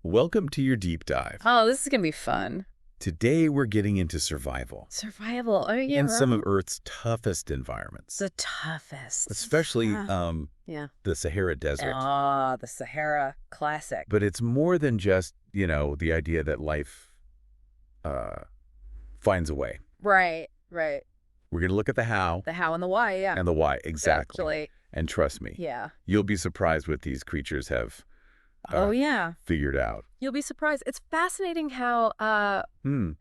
Welcome to your deep dive. Oh, this is going to be fun. Today we're getting into survival. Survival. Oh, yeah. In some of Earth's toughest environments. The toughest. Especially yeah. the Sahara Desert. Ah, the Sahara classic. But it's more than just, the idea that life finds a way. Right, right. We're going to look at the how. The how and the why, yeah. And the why, exactly. Actually. And trust me, you'll be surprised what these creatures have figured out. You'll be surprised. It's fascinating how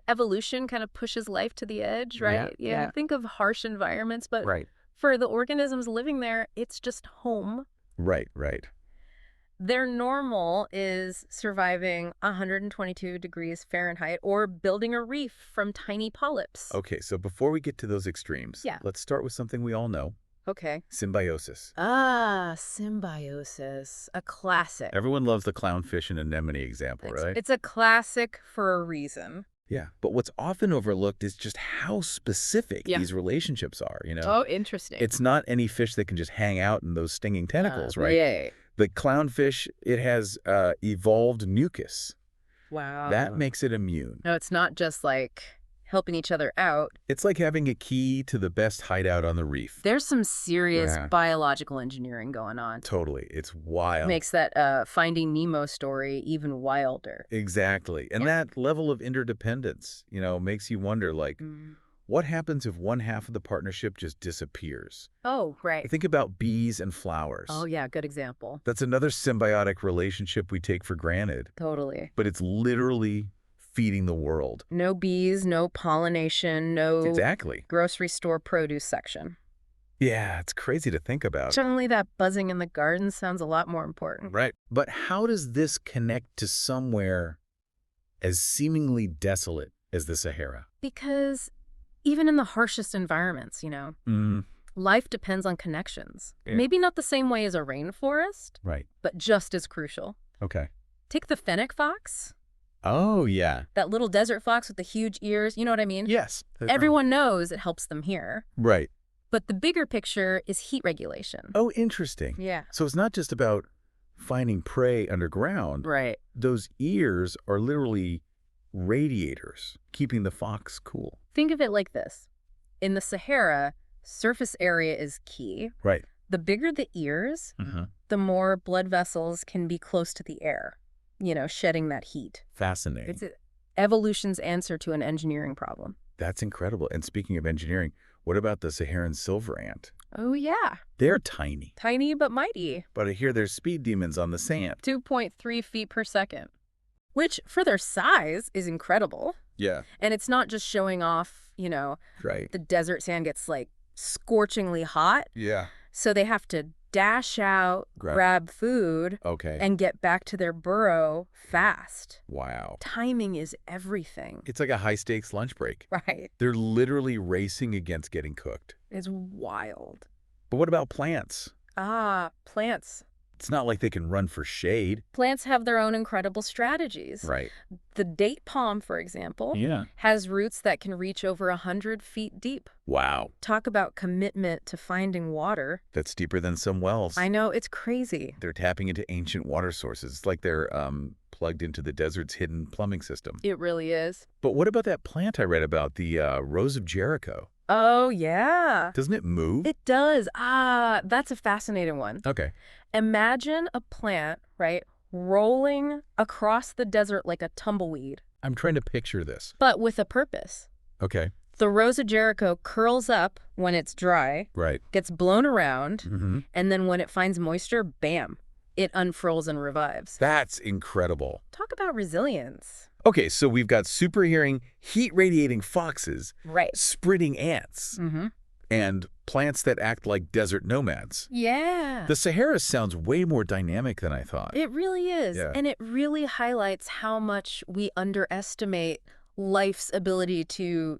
evolution kind of pushes life to the edge, right? Yeah. Think of harsh environments, but for the organisms living there, it's just home. Right. Their normal is surviving 122 degrees Fahrenheit or building a reef from tiny polyps. Okay, so before we get to those extremes, let's start with something we all know. Okay. Symbiosis. Ah, symbiosis. A classic. Everyone loves the clownfish and anemone example, right? It's a classic for a reason. Yeah, but what's often overlooked is just how specific these relationships are, Oh, interesting. It's not any fish that can just hang out in those stinging tentacles, right? Yeah. The clownfish, it has evolved mucus. Wow. That makes it immune. No, it's not just like helping each other out. It's like having a key to the best hideout on the reef. There's some serious biological engineering going on. Totally. It's wild. Makes that Finding Nemo story even wilder. Exactly. And that level of interdependence, makes you wonder, what happens if one half of the partnership just disappears? Oh, right. Think about bees and flowers. Oh, yeah. Good example. That's another symbiotic relationship we take for granted. Totally. But it's literally feeding the world. No bees, no pollination, no grocery store produce section. Yeah, it's crazy to think about. Suddenly that buzzing in the garden sounds a lot more important. Right. But how does this connect to somewhere as seemingly desolate as the Sahara? Because even in the harshest environments, life depends on connections. Yeah. Maybe not the same way as a rainforest, but just as crucial. Okay. Take the Fennec fox. Oh, yeah. That little desert fox with the huge ears, you know what I mean? Yes. Everyone knows it helps them here. Right. But the bigger picture is heat regulation. Oh, interesting. Yeah. So it's not just about finding prey underground. Right. Those ears are literally radiators, keeping the fox cool. Think of it like this. In the Sahara, surface area is key. Right. The bigger the ears, the more blood vessels can be close to the air, shedding that heat. Fascinating. It's evolution's answer to an engineering problem. That's incredible. And speaking of engineering, what about the Saharan silver ant? Oh, yeah. They're tiny. Tiny but mighty. But I hear there's speed demons on the sand. 2.3 feet per second. Which, for their size, is incredible. Yeah. And it's not just showing off, the desert sand gets, scorchingly hot. Yeah. So they have to dash out, grab food, and get back to their burrow fast. Wow. Timing is everything. It's like a high-stakes lunch break. Right. They're literally racing against getting cooked. It's wild. But what about plants? Ah, plants. It's not like they can run for shade. Plants have their own incredible strategies. Right. The date palm, for example, has roots that can reach over 100 feet deep. Wow. Talk about commitment to finding water. That's deeper than some wells. I know, it's crazy. They're tapping into ancient water sources. It's like they're plugged into the desert's hidden plumbing system. It really is. But what about that plant I read about, the Rose of Jericho? Oh, yeah. Doesn't it move? It does. Ah, that's a fascinating one. Okay. Imagine a plant, rolling across the desert like a tumbleweed. I'm trying to picture this. But with a purpose. Okay. The Rose of Jericho curls up when it's dry, gets blown around, and then when it finds moisture, bam, it unfurls and revives. That's incredible. Talk about resilience. Okay, so we've got super hearing, heat-radiating foxes, sprinting ants, and plants that act like desert nomads. Yeah. The Sahara sounds way more dynamic than I thought. It really is. Yeah. And it really highlights how much we underestimate life's ability to,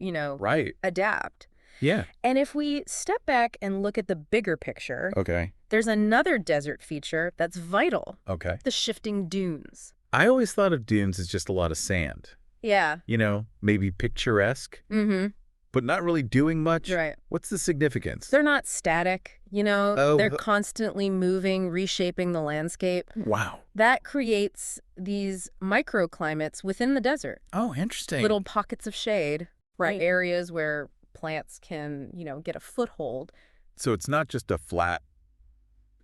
adapt. Yeah. And if we step back and look at the bigger picture, there's another desert feature that's vital. The shifting dunes. I always thought of dunes as just a lot of sand. Yeah. Maybe picturesque. but not really doing much? Right. What's the significance? They're not static, They're constantly moving, reshaping the landscape. Wow. That creates these microclimates within the desert. Oh, interesting. Little pockets of shade, right? Areas where plants can, get a foothold. So it's not just a flat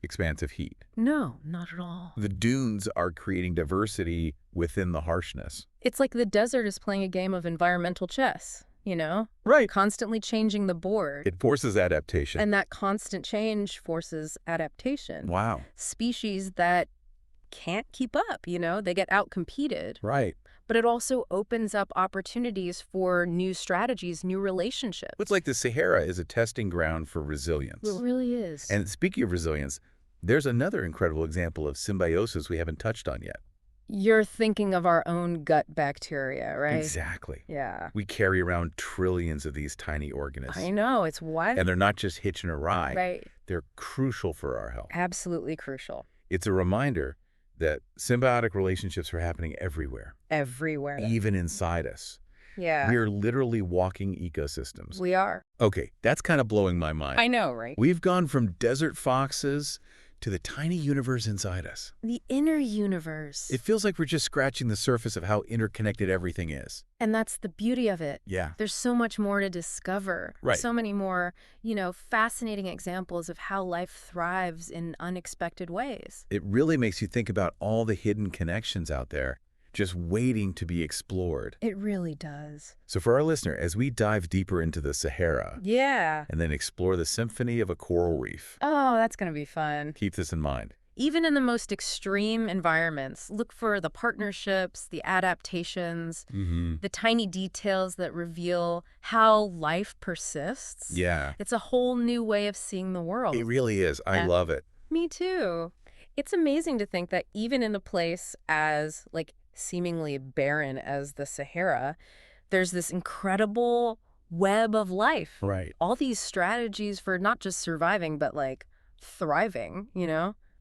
expanse of heat. No, not at all. The dunes are creating diversity within the harshness. It's like the desert is playing a game of environmental chess, Right. Constantly changing the board. It forces adaptation. And that constant change forces adaptation. Wow. Species that can't keep up, they get outcompeted. Right. But it also opens up opportunities for new strategies, new relationships. It's like the Sahara is a testing ground for resilience. It really is. And speaking of resilience, there's another incredible example of symbiosis we haven't touched on yet. You're thinking of our own gut bacteria, right? Exactly. Yeah. We carry around trillions of these tiny organisms. I know, it's wild. And they're not just hitching a ride. Right. They're crucial for our health. Absolutely crucial. It's a reminder that symbiotic relationships are happening everywhere. Everywhere. Even inside us. Yeah. We're literally walking ecosystems. We are. Okay, that's kind of blowing my mind. I know, right? We've gone from desert foxes to the tiny universe inside us. The inner universe. It feels like we're just scratching the surface of how interconnected everything is. And that's the beauty of it. Yeah. There's so much more to discover. Right. So many more, fascinating examples of how life thrives in unexpected ways. It really makes you think about all the hidden connections out there just waiting to be explored. It really does. So for our listener, as we dive deeper into the Sahara, and then explore the symphony of a coral reef. Oh, that's going to be fun. Keep this in mind. Even in the most extreme environments, look for the partnerships, the adaptations, the tiny details that reveal how life persists. Yeah. It's a whole new way of seeing the world. It really is. I love it. Me too. It's amazing to think that even in a place as, seemingly barren as the Sahara, there's this incredible web of life. Right. All these strategies for not just surviving, but thriving,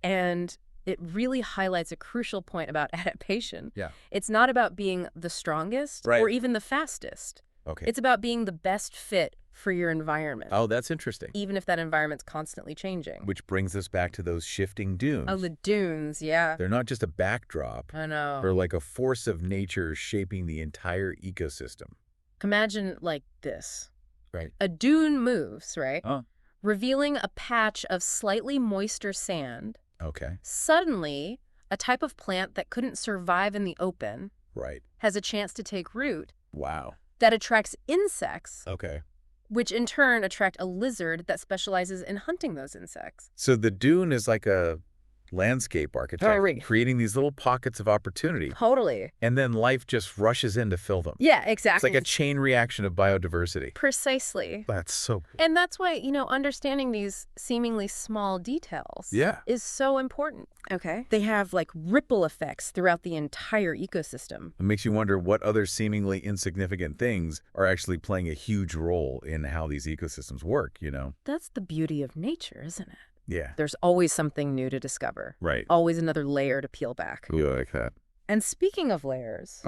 And it really highlights a crucial point about adaptation. Yeah. It's not about being the strongest or even the fastest. Okay. It's about being the best fit for your environment. Oh, that's interesting. Even if that environment's constantly changing. Which brings us back to those shifting dunes. Oh, the dunes, yeah. They're not just a backdrop. I know. They're like a force of nature shaping the entire ecosystem. Imagine this. Right. A dune moves, right? Oh. Revealing a patch of slightly moister sand. Okay. Suddenly, a type of plant that couldn't survive in the open has a chance to take root. Wow. That attracts insects. Okay. Which in turn attract a lizard that specializes in hunting those insects. So the dune is like a landscape architect, creating these little pockets of opportunity. Totally. And then life just rushes in to fill them. Yeah, exactly. It's like a chain reaction of biodiversity. Precisely. That's so cool. And that's why, understanding these seemingly small details is so important. Okay. They have ripple effects throughout the entire ecosystem. It makes you wonder what other seemingly insignificant things are actually playing a huge role in how these ecosystems work, That's the beauty of nature, isn't it? Yeah. There's always something new to discover. Right. Always another layer to peel back. We like that. And speaking of layers,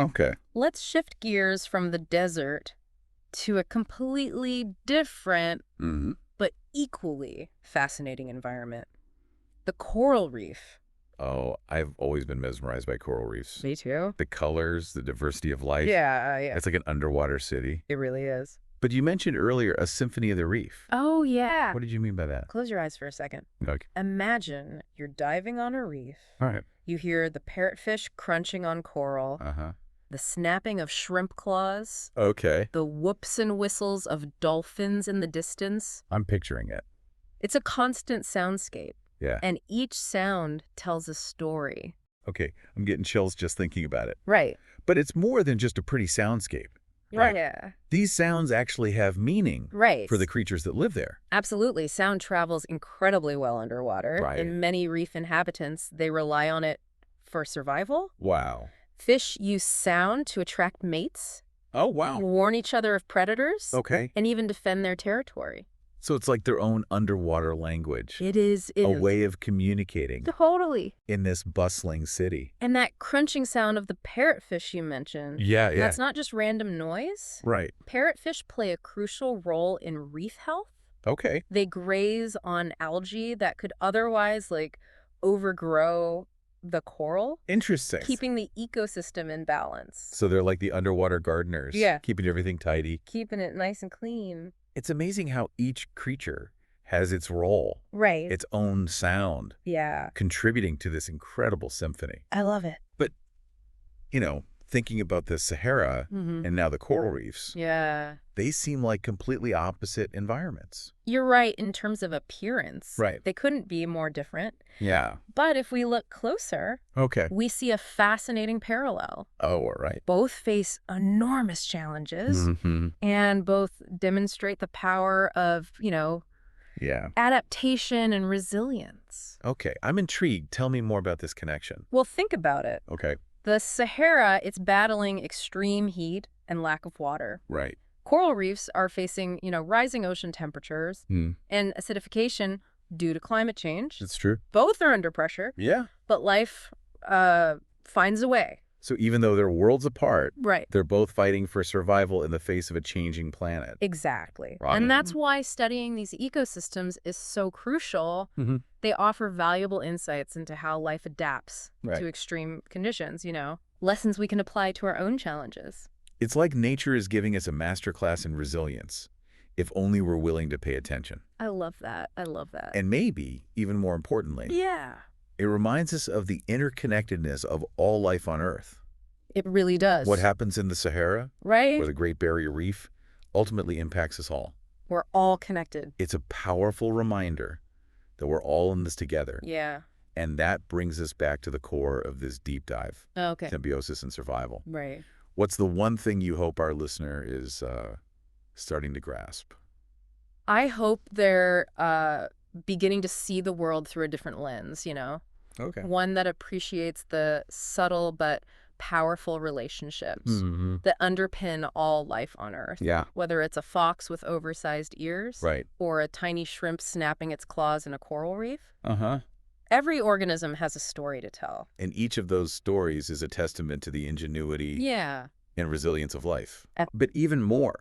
let's shift gears from the desert to a completely different but equally fascinating environment. The coral reef. Oh, I've always been mesmerized by coral reefs. Me too. The colors, the diversity of life. Yeah. It's like an underwater city. It really is. But you mentioned earlier a symphony of the reef. Oh, yeah. What did you mean by that? Close your eyes for a second. Okay. Imagine you're diving on a reef. All right. You hear the parrotfish crunching on coral. The snapping of shrimp claws. Okay. The whoops and whistles of dolphins in the distance. I'm picturing it. It's a constant soundscape. Yeah. And each sound tells a story. Okay. I'm getting chills just thinking about it. Right. But it's more than just a pretty soundscape. Right. Yeah. These sounds actually have meaning for the creatures that live there. Absolutely. Sound travels incredibly well underwater. Right. In many reef inhabitants, they rely on it for survival. Wow. Fish use sound to attract mates. Oh, wow. Warn each other of predators. Okay. And even defend their territory. So it's like their own underwater language. It is. A way of communicating. Totally. In this bustling city. And that crunching sound of the parrotfish you mentioned. Yeah. That's not just random noise. Right. Parrotfish play a crucial role in reef health. Okay. They graze on algae that could otherwise, overgrow the coral. Interesting. Keeping the ecosystem in balance. So they're like the underwater gardeners. Yeah. Keeping everything tidy. Keeping it nice and clean. It's amazing how each creature has its role. Right. Its own sound. Yeah. Contributing to this incredible symphony. I love it. But, thinking about the Sahara and now the coral reefs. Yeah. They seem like completely opposite environments. You're right in terms of appearance. Right. They couldn't be more different. Yeah. But if we look closer, we see a fascinating parallel. Oh, all right. Both face enormous challenges and both demonstrate the power of, adaptation and resilience. Okay. I'm intrigued. Tell me more about this connection. Well, think about it. Okay. The Sahara, it's battling extreme heat and lack of water. Right. Coral reefs are facing, rising ocean temperatures and acidification due to climate change. That's true. Both are under pressure. Yeah. But life finds a way. So even though they're worlds apart, right, they're both fighting for survival in the face of a changing planet. Exactly. Right. And that's why studying these ecosystems is so crucial. They offer valuable insights into how life adapts to extreme conditions, lessons we can apply to our own challenges. It's like nature is giving us a masterclass in resilience, if only we're willing to pay attention. I love that. I love that. And maybe, even more importantly, it reminds us of the interconnectedness of all life on Earth. It really does. What happens in the Sahara, right, or the Great Barrier Reef, ultimately impacts us all. We're all connected. It's a powerful reminder that we're all in this together. Yeah. And that brings us back to the core of this deep dive. Okay. Symbiosis and survival. Right. What's the one thing you hope our listener is starting to grasp? I hope they're beginning to see the world through a different lens, Okay. One that appreciates the subtle but powerful relationships that underpin all life on Earth. Yeah. Whether it's a fox with oversized ears or a tiny shrimp snapping its claws in a coral reef. Every organism has a story to tell. And each of those stories is a testament to the ingenuity and resilience of life. But even more,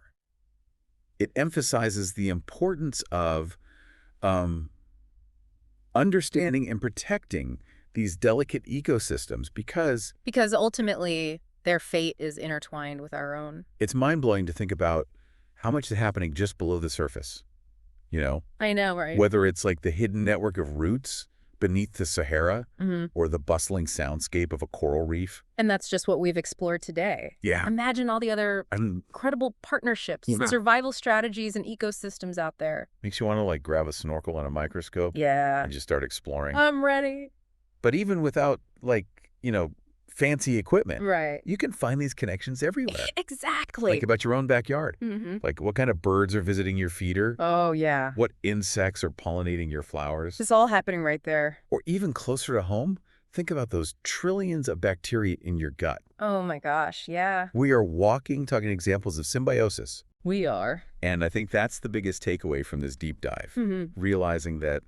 it emphasizes the importance of understanding and protecting these delicate ecosystems because ultimately their fate is intertwined with our own. It's mind-blowing to think about how much is happening just below the surface. I know, right? Whether it's like the hidden network of roots beneath the Sahara or the bustling soundscape of a coral reef. And that's just what we've explored today. Yeah. Imagine all the other incredible partnerships, survival strategies, and ecosystems out there. Makes you want to grab a snorkel and a microscope. Yeah. And just start exploring. I'm ready. But even without fancy equipment, you can find these connections everywhere. Exactly. Like about your own backyard. Like what kind of birds are visiting your feeder? Oh, yeah. What insects are pollinating your flowers? It's all happening right there. Or even closer to home, think about those trillions of bacteria in your gut. Oh, my gosh, yeah. We are talking examples of symbiosis. We are. And I think that's the biggest takeaway from this deep dive, realizing that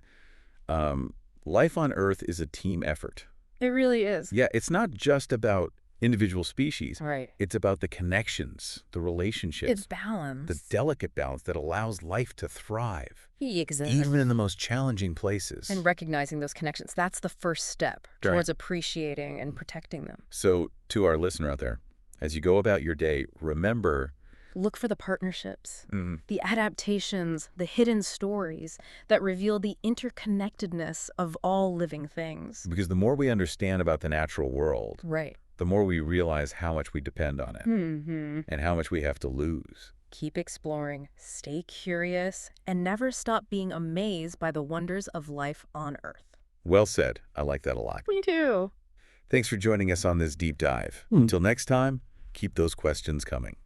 life on Earth is a team effort. It really is. Yeah, it's not just about individual species. Right. It's about the connections, the relationships. It's balance. The delicate balance that allows life to thrive. Exactly. Even in the most challenging places. And recognizing those connections. That's the first step towards appreciating and protecting them. So to our listener out there, as you go about your day, remember... Look for the partnerships, the adaptations, the hidden stories that reveal the interconnectedness of all living things. Because the more we understand about the natural world, the more we realize how much we depend on it and how much we have to lose. Keep exploring, stay curious, and never stop being amazed by the wonders of life on Earth. Well said. I like that a lot. Me too. Thanks for joining us on this deep dive. Until next time, keep those questions coming.